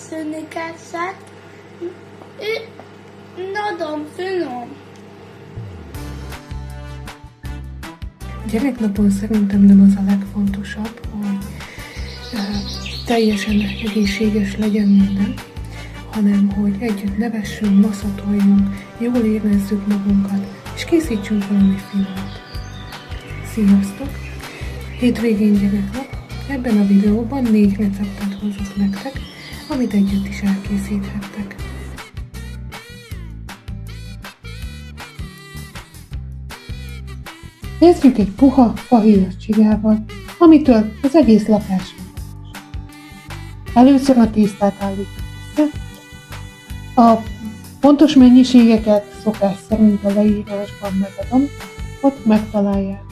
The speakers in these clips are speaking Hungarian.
szőnöket nagyon finom. Gyereknapon szerintem nem az a legfontosabb, hogy teljesen egészséges legyen minden, hanem hogy együtt nevessünk, maszatoljunk, jól érezzük magunkat, és készítsünk valami finomat. Sziasztok! Hétvégén gyereknap. Ebben a videóban 4 receptet hozok nektek, amit együtt is elkészíthettek. Kezdjük egy puha fahéjas csigával, amitől az egész lakás. Először a tésztát állítjuk össze. A pontos mennyiségeket szokás szerint a leírásban megadom, ott megtaláljátok.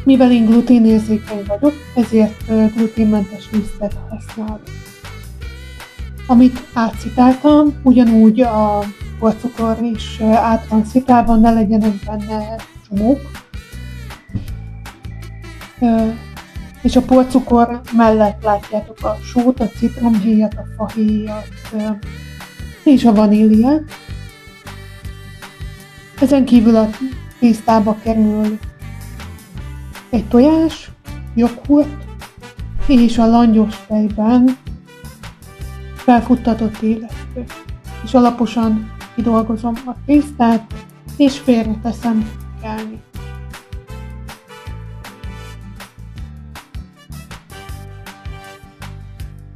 Mivel én gluténérzékeny vagyok, ezért gluténmentes lisztet használok. Amit átszitáltam, ugyanúgy a porcukor is át van szitálva, ne legyenek benne csomók. És a porcukor mellett látjátok a sót, a citromhéjat, a fahéjat és a vaníliát. Ezen kívül a tésztába kerül egy tojás, joghurt és a langyos tejben felfuttatott élesztő. És alaposan kidolgozom a tésztát, és félreteszem kelni.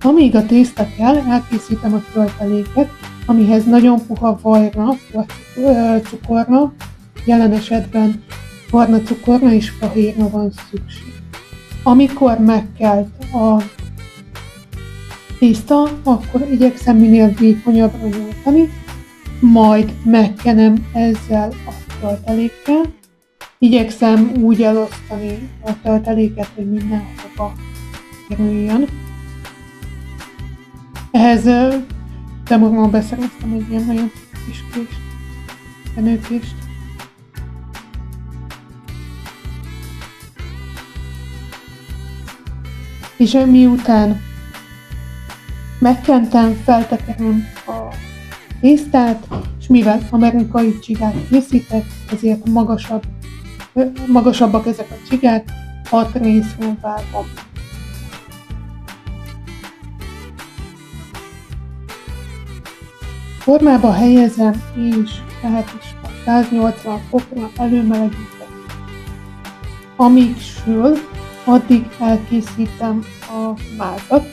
Amíg a tészta kell, elkészítem a tölteléket, amihez nagyon puha vajra, vagy cukorra, jelen esetben barna cukorra és fahérra van szükség. Amikor megkelt a tészta, akkor igyekszem minél vékonyabbra nyújtani, majd megkenem ezzel a töltelékkel. Igyekszem úgy elosztani a tölteléket, hogy mindenhova kerüljön. Ehhez Temurban beszereztem egy ilyen nagyon kis kést, kenőkést. És miután megkentem, feltekerem a tésztát, és mivel amerikai csigát készítek, ezért magasabbak ezek a csigák, 6 részről vágom. Formába helyezem, és tehát is a 180 fokra előmelegítem. Amíg sül, addig elkészítem a mázat,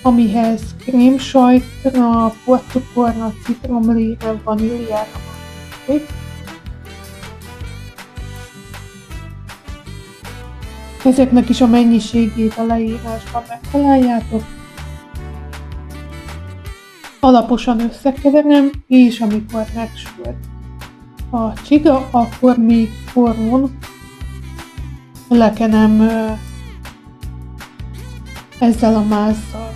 amihez krémsajtra, porcukorra, citromlére, vaníliára van szükség. Ezeknek is a mennyiségét a leírásban megtaláljátok. Alaposan összekeverem, és amikor megsült a csiga, akkor még forrón lekenem ezzel a mázzal.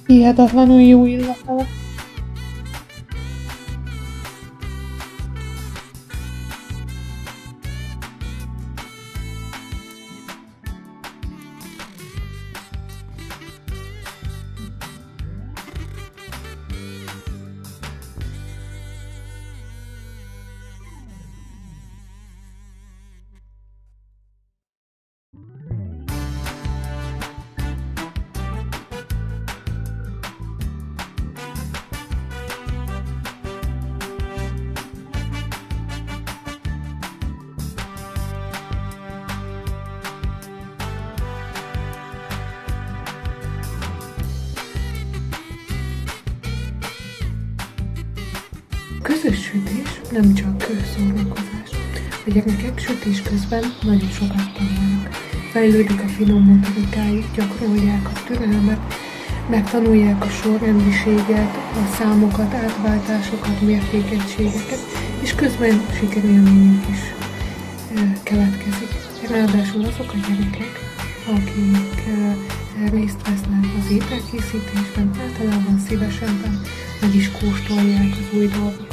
Hihetetlenül jó illata lesz. Közös sütés nem csak szórakozás. A gyerekek sütés közben nagyon sokat tanulnak. Fejlődik a finom motorikájuk, gyakorolják a türelmet, megtanulják a sorrendiséget, a számokat, átváltásokat, mértékegységeket, és közben sikerélményük is keletkezik. Ráadásul azok a gyerekek, akik részt vesznek az ételkészítésben, általában szívesebben meg is kóstolják az új dolgokat.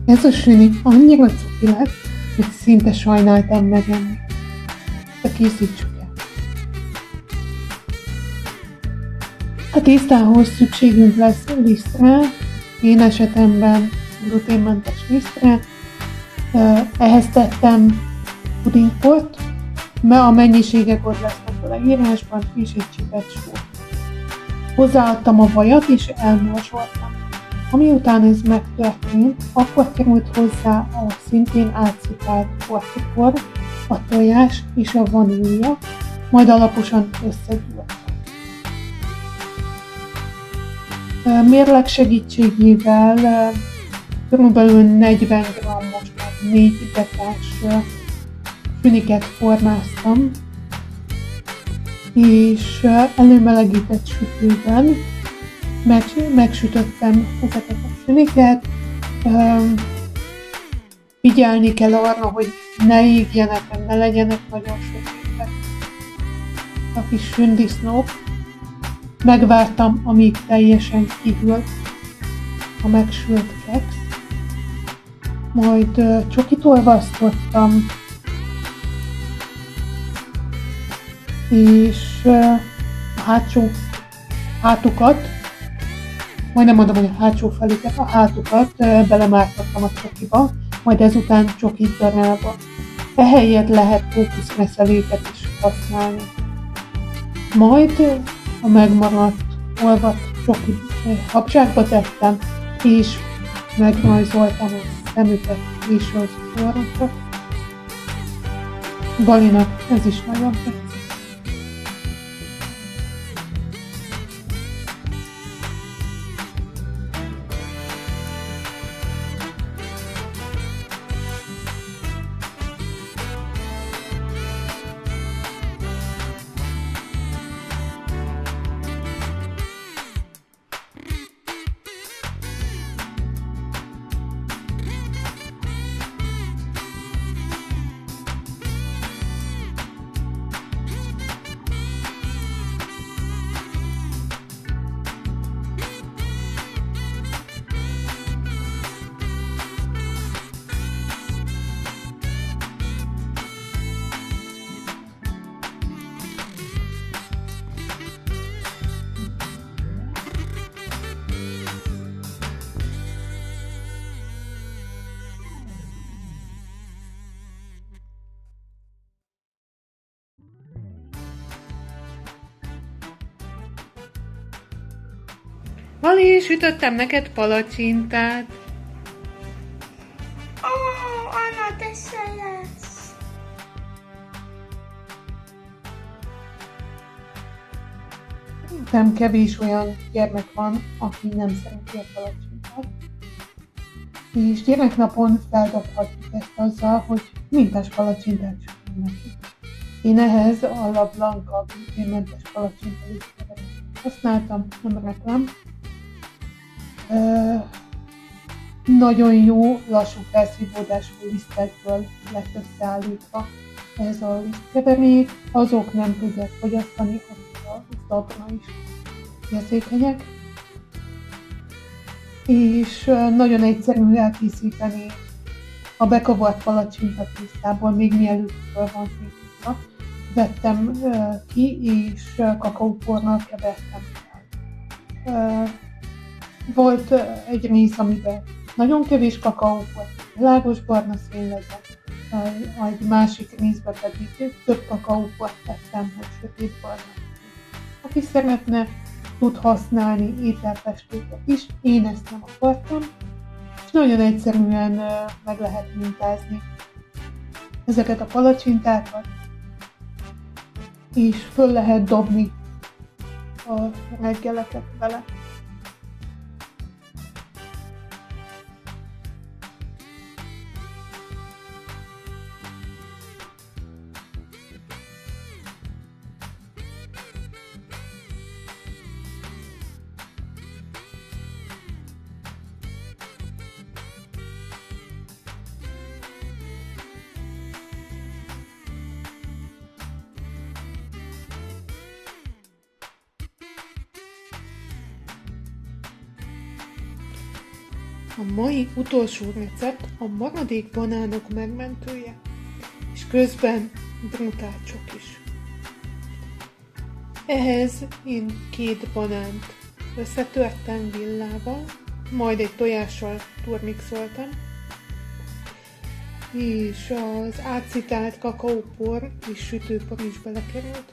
Ez a süni annyira cuki lett, hogy szinte sajnáltam megenni. De készítsük el. A tésztához szükségünk lesz lisztre, én esetemben gluténmentes lisztre. Ehhez tettem pudingport, mert a mennyiségek ott lesznek a leírásban, és egy csipet sót. Hozzáadtam a vajat, és elmorzsoltam. Amiután ez megtörtént, akkor került hozzá a szintén átszipált porcukor, a tojás és a vanília, majd alaposan összegyúrtam. Mérleg segítségével körülbelül 40 g-os, 4 dekás süniket formáztam, és előmelegített sütőben megsütöttem ezeket a süniket. Figyelni kell arra, hogy ne égjenek, ne legyenek nagyon sötétek a kis sündisznók. Megvártam, amíg teljesen kihűlt a megsült keksz, majd csokit olvasztottam, és a hátukat, majdnem mondom, hogy a hátsó felüket, a hátukat belemártottam a csokiba, majd ezután csokit darálva. Ehelyett lehet fókuszmeszeléket is használni. Majd a megmaradt olvadt csoki habzsákba tettem, és megrajzoltam a szemüket és az orrokat. Balinak ez is nagyon tetszik. Vali, sütöttem neked palacsintát. Anna, te se lesz. Nem kevés olyan gyermek van, aki nem szereti a palacsintát. És gyereknapon feldobhatjuk ezt azzal, hogy mintás palacsintát sütünk neki. Én ehhez a La Blanca gluténmentes palacsinta használtam, nem reklám. Nagyon jó, lassú felszívódású lisztekből lett összeállítva ez a lisztkeverék. Azok nem tudják fogyasztani, akik a zabra is érzékenyek. És nagyon egyszerű elkészíteni a bekavart palacsinta tésztából, még mielőtt föl van tészta. Vettem ki, és kakaóporral kevertem el. Volt egy rész, amiben nagyon kevés kakaó volt, világos barna szín legyen, egy másik részben pedig több kakaóport tettem, hogy sötét barna. Aki szeretne, tud használni ételfestéket is, én ezt nem akartam, és nagyon egyszerűen meg lehet mintázni ezeket a palacsintákat, és föl lehet dobni a reggeleket vele. A mai utolsó recept a maradék banánok megmentője, és közben brutácsok is. Ehhez én 2 banánt összetörtem villával, majd egy tojással turmixoltam, és az átcitált kakaópor és sütőpor is belekerült.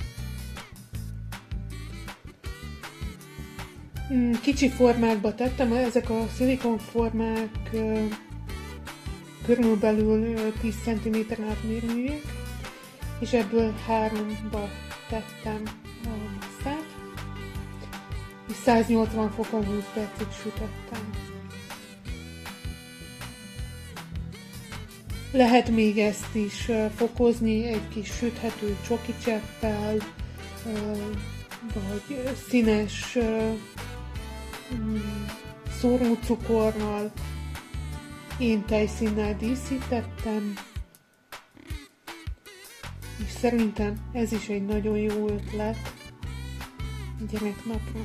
Kicsi formákba tettem, ezek a szilikonformák körülbelül 10 cm átmérőjűek, és ebből 3-ba tettem a masszát, és 180 fokon 20 percig sütöttem. Lehet még ezt is fokozni egy kis süthető csoki cseppel, vagy színes szórócukorral. Én tejszínnel díszítettem, és szerintem ez is egy nagyon jó ötlet gyereknapra.